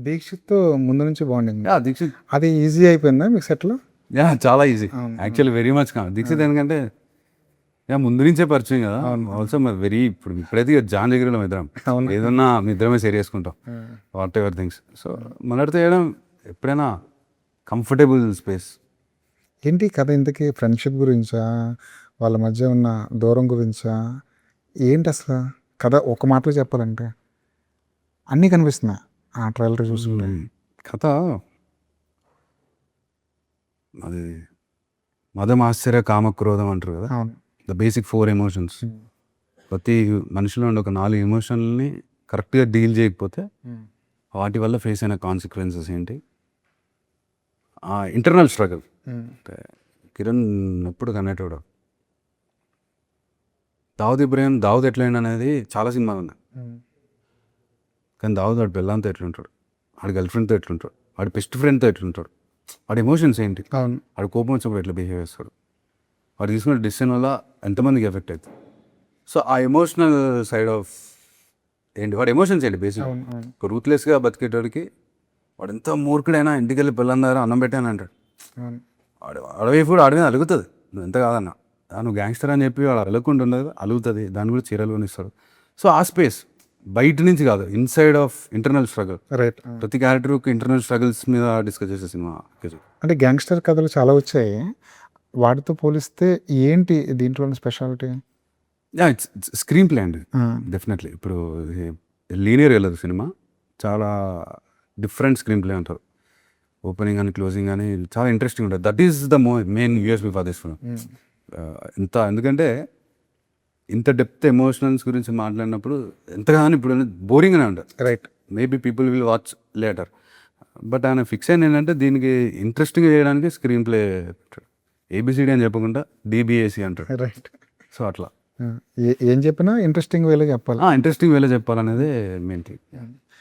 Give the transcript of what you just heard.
దీక్షిత్ ముందు నుంచి బాండింగ్ దీక్షిత్ అది ఈజీ అయిపోయిందా మీకు సెట్లో? చాలా easy actually, very much Dikshit ఎందుకంటే ముందు నుంచే పరిచయం కదా. ఆల్సో మరి ఇప్పుడైతే జాన్ దగ్గరలో ఇద్దరం ఏదన్నా మీ ఇద్దరమే షేర్ చేసుకుంటాం వాట్ ఎవర్ థింగ్స్. సో మనతో చేయడం ఎప్పుడైనా కంఫర్టబుల్ స్పేస్. ఏంటి కథ ఇంతకీ? ఫ్రెండ్షిప్ గురించా, వాళ్ళ మధ్య ఉన్న దూరం గురించా, ఏంటి అసలు కథ ఒక మాటలో చెప్పాలంటే? అన్నీ కనిపిస్తున్నాయి ఆ ట్రైలర్ చూస్తుంటే. కథ అది మదం, ఆశ్చర్య, కామక్రోధం అంటారు కదా. అవును. The basic 4 emotions. ప్రతి మనిషిలో ఉండే ఒక 4 ఎమోషన్ని కరెక్ట్గా డీల్ చేయకపోతే వాటి వల్ల ఫేస్ అయిన కాన్సిక్వెన్సెస్ ఏంటి, ఇంటర్నల్ స్ట్రగుల్. కిరణ్ ఎప్పుడు కనేటోడు. దావుద్ ఇబ్రాహిం, దావుద్ ఎట్లయింది అనేది చాలా సినిమాలు ఉన్నాయి. కానీ దావుద్ వాడి పిల్లంతో ఎట్లుంటాడు, వాడి గర్ల్ ఫ్రెండ్తో ఎట్లుంటాడు, వాడి బెస్ట్ ఫ్రెండ్తో ఎట్లుంటాడు, వాడి ఎమోషన్స్ ఏంటి, వాడి కోపం వచ్చినప్పుడు ఎట్లా బిహేవ్ చేస్తాడు, వాడు తీసుకున్న డెసిషన్ వల్ల ఎంతమందికి ఎఫెక్ట్ అవుతుంది. సో ఆ ఎమోషనల్ సైడ్ ఆఫ్ ఏంటి, వాడి ఎమోషన్స్ ఏంటి బేసిక్. ఒక రూత్లెస్గా బతికేటోడికి వాడు ఎంత మూర్ఖుడైనా ఇంటికి వెళ్ళి పిల్లల దగ్గర అన్నం పెట్టాను అంటాడు. వాడు అడవి కూడా అడవి అలుగుతుంది, నువ్వు ఎంత కాదన్నా. నువ్వు గ్యాంగ్స్టర్ అని చెప్పి వాడు అలగకుండా ఉండదు, అలుగుతుంది, దాన్ని కూడా చీరలు కొనిస్తాడు. సో ఆ స్పేస్ బయట నుంచి కాదు, inside of internal struggle. Right. ప్రతి క్యారెక్టర్కి ఇంటర్నల్ స్ట్రగుల్స్ మీద డిస్కస్ చేసే సినిమా. అంటే గ్యాంగ్స్టర్ కథలు చాలా వచ్చాయి, వాటితో పోలిస్తే ఏంటి దీంట్లో స్పెషాలిటీ? ఇట్స్ స్క్రీన్ ప్లే అండి, డెఫినెట్లీ. ఇప్పుడు లీనియర్ వెళ్ళదు సినిమా, చాలా డిఫరెంట్ స్క్రీన్ ప్లే అంటారు. ఓపెనింగ్ కానీ క్లోజింగ్ కానీ చాలా ఇంట్రెస్టింగ్ ఉంటుంది. That is the main USB for this film. ఎందుకంటే ఇంత డెప్త్ ఎమోషనల్స్ గురించి మాట్లాడినప్పుడు ఎంతగానో ఇప్పుడు బోరింగ్గానే ఉంటుంది. Right. Maybe people will watch later. But ఆయన ఫిక్స్ అయింది ఏంటంటే దీనికి ఇంట్రెస్టింగ్ చేయడానికి స్క్రీన్ ప్లే ఏబిసిడి అని చెప్పకుండా డిబిఏసి అంటాడు. రైట్. సో అట్లా ఏం చెప్పినా ఇంట్రెస్టింగ్ వేలో చెప్పాలి. ఇంట్రెస్టింగ్ వేలో చెప్పాలనేది మెయిన్ థింగ్.